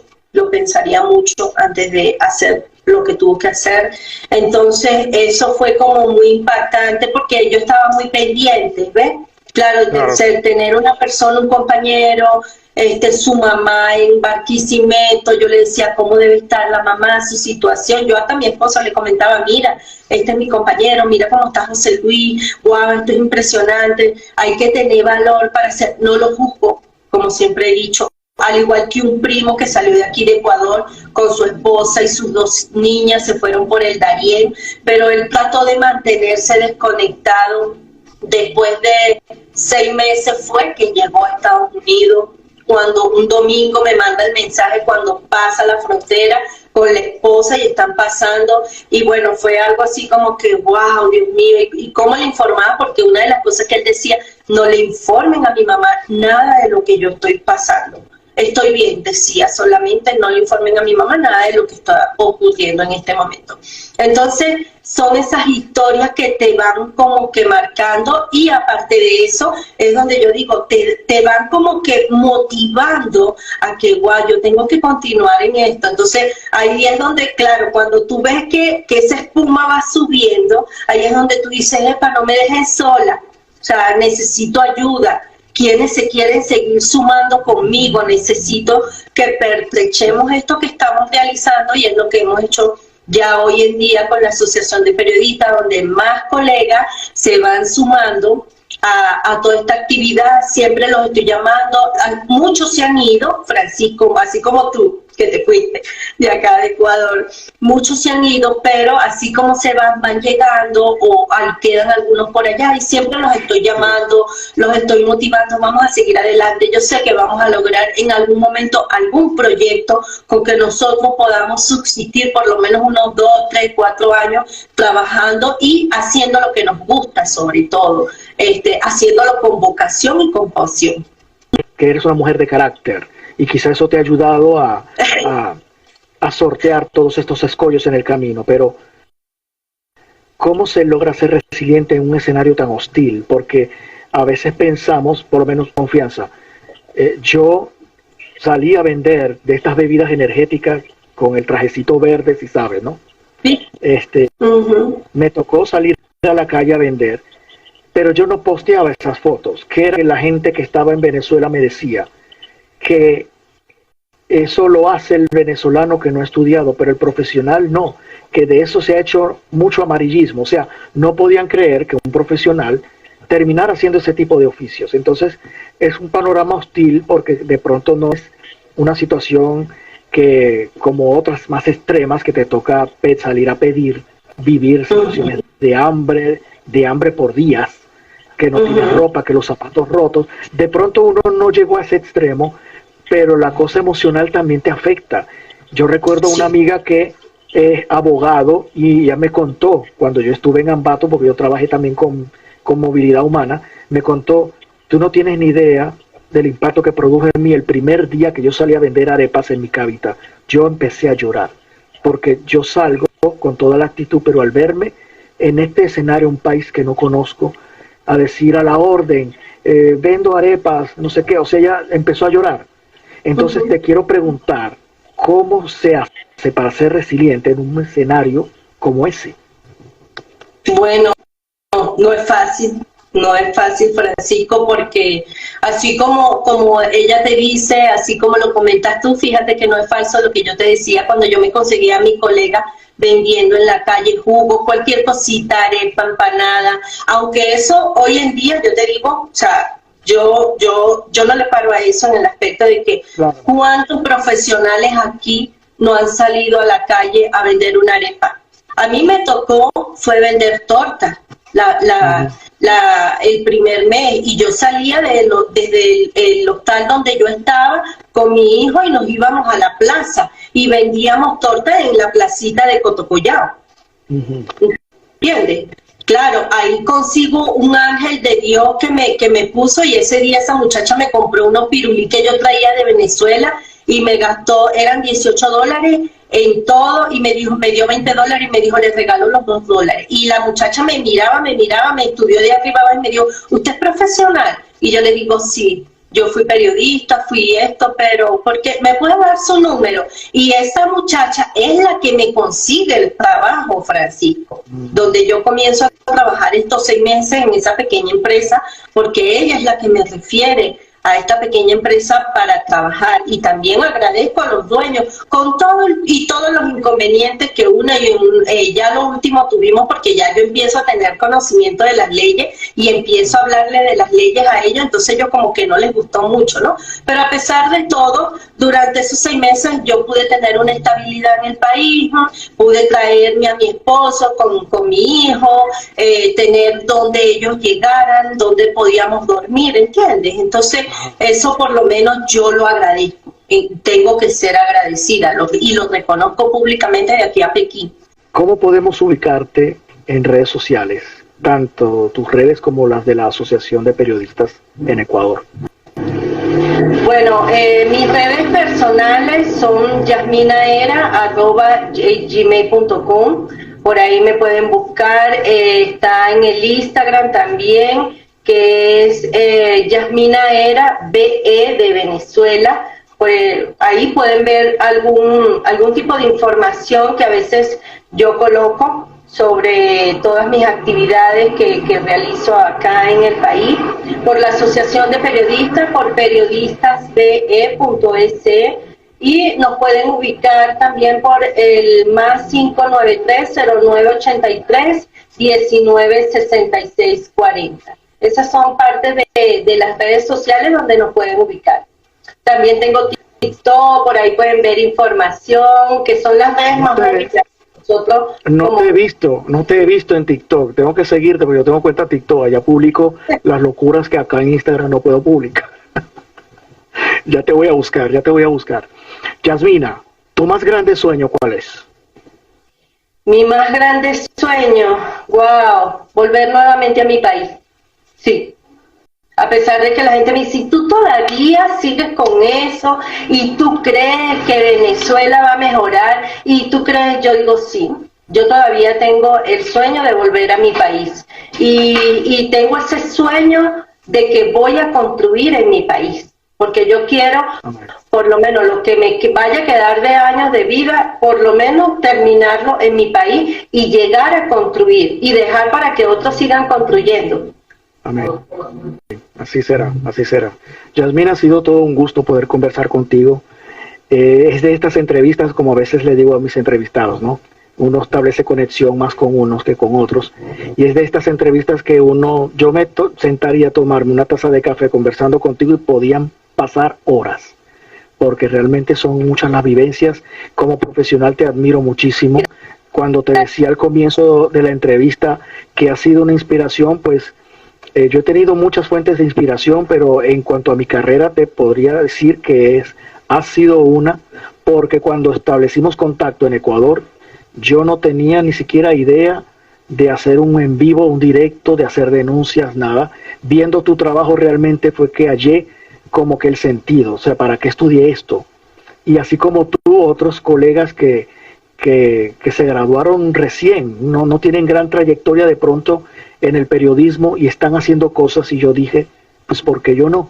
antes de hacer lo que tuvo que hacer. Entonces eso fue como muy impactante porque yo estaba muy pendiente, ¿ves? Claro. Tener una persona, un compañero, su mamá en Barquisimeto, yo le decía cómo debe estar la mamá, su situación. Yo hasta a mi esposa le comentaba, mira, este es mi compañero, mira cómo está José Luis, wow, esto es impresionante, hay que tener valor para hacer, no lo juzgo, como siempre he dicho, al igual que un primo que salió de aquí de Ecuador con su esposa y sus 2 niñas, se fueron por el Darién, pero él trató de mantenerse desconectado. Después de 6 meses fue que llegó a Estados Unidos, cuando un domingo me manda el mensaje cuando pasa la frontera con la esposa y están pasando, y bueno, fue algo así como que wow, Dios mío, y cómo le informaba, porque una de las cosas que él decía, no le informen a mi mamá nada de lo que yo estoy pasando. Estoy bien, decía, solamente no le informen a mi mamá nada de lo que está ocurriendo en este momento. Entonces, son esas historias que te van como que marcando, y aparte de eso, es donde yo digo, te van como que motivando a que, guau, yo tengo que continuar en esto. Entonces, ahí es donde, claro, cuando tú ves que esa espuma va subiendo, ahí es donde tú dices, epa, no me dejen sola, o sea, necesito ayuda. Quienes se quieren seguir sumando conmigo, necesito que pertrechemos esto que estamos realizando, y es lo que hemos hecho ya hoy en día con la Asociación de Periodistas, donde más colegas se van sumando a toda esta actividad. Siempre los estoy llamando, muchos se han ido, Francisco, así como tú, que te fuiste de acá de Ecuador, muchos se han ido, pero así como se van llegando, o quedan algunos por allá, y siempre los estoy llamando, los estoy motivando, vamos a seguir adelante. Yo sé que vamos a lograr en algún momento algún proyecto con que nosotros podamos subsistir por lo menos unos 2, 3, 4 años trabajando y haciendo lo que nos gusta, sobre todo, haciéndolo con vocación y con pasión. Que eres una mujer de carácter, y quizá eso te ha ayudado a sortear todos estos escollos en el camino. Pero ¿cómo se logra ser resiliente en un escenario tan hostil? Porque a veces pensamos, por lo menos confianza, yo salí a vender de estas bebidas energéticas con el trajecito verde, si sabes, ¿no? Sí. Me tocó salir a la calle a vender, pero yo no posteaba esas fotos, que era que la gente que estaba en Venezuela me decía que eso lo hace el venezolano que no ha estudiado, pero el profesional no, que de eso se ha hecho mucho amarillismo, o sea, no podían creer que un profesional terminara haciendo ese tipo de oficios. Entonces es un panorama hostil porque de pronto no es una situación que como otras más extremas que te toca salir a pedir, vivir situaciones de hambre por días, que no tienes ropa, que los zapatos rotos. De pronto uno no llegó a ese extremo, pero la cosa emocional también te afecta. Yo recuerdo una amiga que es abogado y ella me contó, cuando yo estuve en Ambato, porque yo trabajé también con movilidad humana, me contó, tú no tienes ni idea del impacto que produjo en mí el primer día que yo salí a vender arepas en mi cabita. Yo empecé a llorar, porque yo salgo con toda la actitud, pero al verme en este escenario, un país que no conozco, a decir a la orden, vendo arepas, no sé qué, o sea, ella empezó a llorar. Entonces te quiero preguntar, ¿cómo se hace para ser resiliente en un escenario como ese? Bueno, no es fácil, no es fácil, Francisco, porque así como ella te dice, así como lo comentas tú, fíjate que no es falso lo que yo te decía cuando yo me conseguía a mi colega vendiendo en la calle jugo, cualquier cosita, arepa, empanada, aunque eso hoy en día yo te digo, o sea, yo no le paro a eso en el aspecto de que claro, cuántos profesionales aquí no han salido a la calle a vender una arepa. A mí me tocó, fue vender torta el primer mes, y yo salía desde el hostal donde yo estaba con mi hijo y nos íbamos a la plaza y vendíamos torta en la placita de Cotocollao. ¿Entiendes? Claro, ahí consigo un ángel de Dios que me puso, y ese día esa muchacha me compró unos pirulí que yo traía de Venezuela y me gastó, eran $18 en todo, y me dio $20 y me dijo, les regalo los $2. Y la muchacha me miraba, me estudió de arriba abajo y me dijo, ¿usted es profesional? Y yo le digo, sí. Yo fui periodista, fui esto, pero porque me puede dar su número. Y esa muchacha es la que me consigue el trabajo, Francisco, donde yo comienzo a trabajar estos 6 meses en esa pequeña empresa, porque ella es la que me refiere a esta pequeña empresa para trabajar. Y también agradezco a los dueños con todo y todos los inconvenientes que ya lo último tuvimos, porque ya yo empiezo a tener conocimiento de las leyes y empiezo a hablarle de las leyes a ellos, entonces yo como que no les gustó mucho, ¿no? Pero a pesar de todo, durante esos 6 meses yo pude tener una estabilidad en el país, ¿no? Pude traerme a mi esposo con mi hijo, tener donde ellos llegaran, donde podíamos dormir, ¿entiendes? Entonces eso por lo menos yo lo agradezco, tengo que ser agradecida y lo reconozco públicamente de aquí a Pekín. ¿Cómo podemos ubicarte en redes sociales, tanto tus redes como las de la Asociación de Periodistas en Ecuador? Bueno, mis redes personales son yasminaera@gmail.com, por ahí me pueden buscar, está en el Instagram también, que es Yasmina Era BE de Venezuela. Pues ahí pueden ver algún tipo de información que a veces yo coloco sobre todas mis actividades que realizo acá en el país, por la Asociación de Periodistas, por periodistasbe.es, y nos pueden ubicar también por el más 593-0983-196640. Esas son partes de las redes sociales donde nos pueden ubicar. También tengo TikTok, por ahí pueden ver información, que son las redes más móviles. Nosotros, no te he visto en TikTok. Tengo que seguirte porque yo tengo cuenta TikTok. Allá publico las locuras que acá en Instagram no puedo publicar. Ya te voy a buscar. Yasmina, ¿tu más grande sueño cuál es? Mi más grande sueño, wow, volver nuevamente a mi país. Sí, a pesar de que la gente me dice, ¿tú todavía sigues con eso? ¿Y tú crees que Venezuela va a mejorar? ¿Y tú crees? Yo digo, sí, yo todavía tengo el sueño de volver a mi país. Y tengo ese sueño de que voy a construir en mi país. Porque yo quiero por lo menos lo que me vaya a quedar de años de vida, por lo menos terminarlo en mi país y llegar a construir y dejar para que otros sigan construyendo. Amén. Así será, así será. Yasmina, ha sido todo un gusto poder conversar contigo. Es de estas entrevistas, como a veces le digo a mis entrevistados, ¿no? Uno establece conexión más con unos que con otros. Y es de estas entrevistas que yo me sentaría a tomarme una taza de café conversando contigo y podían pasar horas, porque realmente son muchas las vivencias. Como profesional te admiro muchísimo. Cuando te decía al comienzo de la entrevista que ha sido una inspiración, pues yo he tenido muchas fuentes de inspiración, pero en cuanto a mi carrera te podría decir que ha sido una, porque cuando establecimos contacto en Ecuador, yo no tenía ni siquiera idea de hacer un en vivo, un directo, de hacer denuncias, nada. Viendo tu trabajo realmente fue que hallé como que el sentido, o sea, ¿para qué estudié esto? Y así como tú, otros colegas que se graduaron recién, no tienen gran trayectoria de pronto en el periodismo y están haciendo cosas, y yo dije, pues ¿por qué yo no?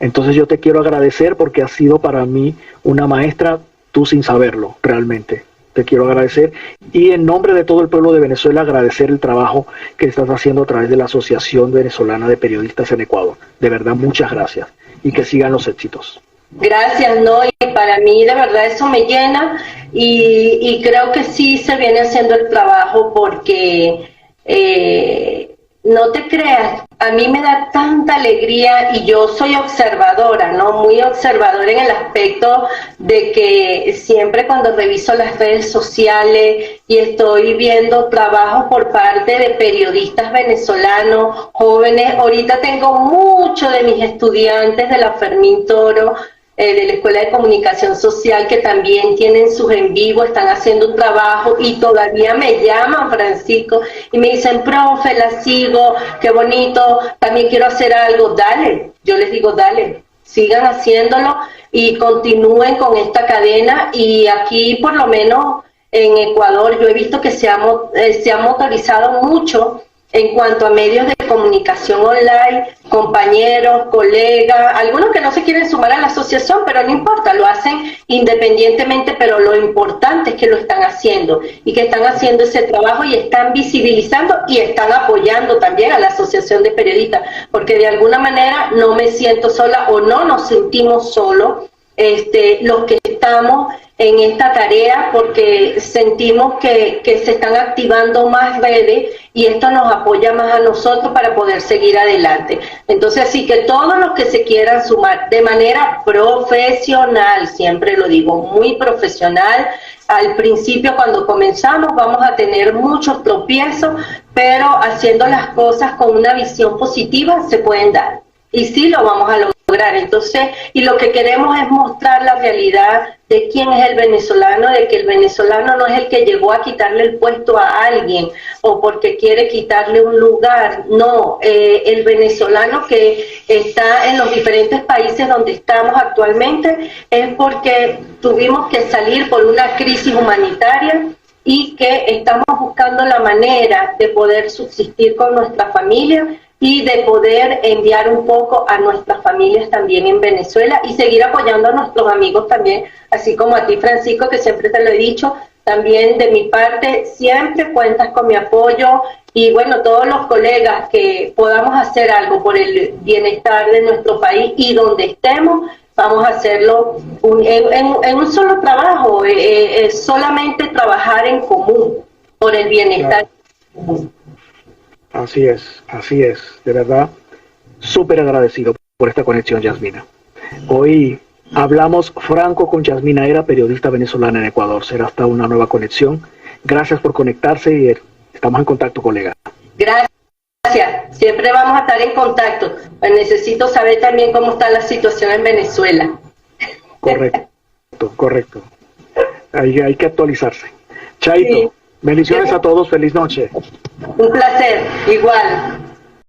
Entonces yo te quiero agradecer porque has sido para mí una maestra, tú sin saberlo, realmente. Te quiero agradecer, y en nombre de todo el pueblo de Venezuela agradecer el trabajo que estás haciendo a través de la Asociación Venezolana de Periodistas en Ecuador. De verdad, muchas gracias, y que sigan los éxitos. Gracias, no, y para mí de verdad eso me llena, y creo que sí se viene haciendo el trabajo, porque no te creas, a mí me da tanta alegría, y yo soy observadora, ¿no? Muy observadora en el aspecto de que siempre cuando reviso las redes sociales y estoy viendo trabajo por parte de periodistas venezolanos, jóvenes, ahorita tengo muchos de mis estudiantes de la Fermín Toro, de la Escuela de Comunicación Social, que también tienen sus en vivo, están haciendo un trabajo y todavía me llaman, Francisco, y me dicen, profe, la sigo, qué bonito, también quiero hacer algo. Dale, yo les digo, dale, sigan haciéndolo y continúen con esta cadena. Y aquí, por lo menos en Ecuador, yo he visto que se ha motorizado mucho en cuanto a medios de comunicación online, compañeros, colegas, algunos que no se quieren sumar a la asociación, pero no importa, lo hacen independientemente, pero lo importante es que lo están haciendo, y que están haciendo ese trabajo y están visibilizando y están apoyando también a la Asociación de Periodistas, porque de alguna manera no me siento sola, o no nos sentimos solos, los que estamos en esta tarea, porque sentimos que se están activando más redes y esto nos apoya más a nosotros para poder seguir adelante. Entonces, así que todos los que se quieran sumar de manera profesional, siempre lo digo, muy profesional. Al principio, cuando comenzamos, vamos a tener muchos tropiezos, pero haciendo las cosas con una visión positiva se pueden dar. Y sí lo vamos a lograr. Entonces, y lo que queremos es mostrar la realidad de quién es el venezolano, de que el venezolano no es el que llegó a quitarle el puesto a alguien o porque quiere quitarle un lugar. No, el venezolano que está en los diferentes países donde estamos actualmente es porque tuvimos que salir por una crisis humanitaria y que estamos buscando la manera de poder subsistir con nuestra familia y de poder enviar un poco a nuestras familias también en Venezuela y seguir apoyando a nuestros amigos también, así como a ti, Francisco, que siempre te lo he dicho, también de mi parte, siempre cuentas con mi apoyo, y bueno, todos los colegas que podamos hacer algo por el bienestar de nuestro país y donde estemos, vamos a hacerlo en un solo trabajo, solamente trabajar en común por el bienestar común. Así es, de verdad, súper agradecido por esta conexión, Yasmina. Hoy hablamos franco con Yasmina Era, periodista venezolana en Ecuador. Será hasta una nueva conexión. Gracias por conectarse y estamos en contacto, colega. Gracias, siempre vamos a estar en contacto. Pues necesito saber también cómo está la situación en Venezuela. Correcto. Hay que actualizarse. Chaito. Sí. Bendiciones a todos, feliz noche. Un placer, igual.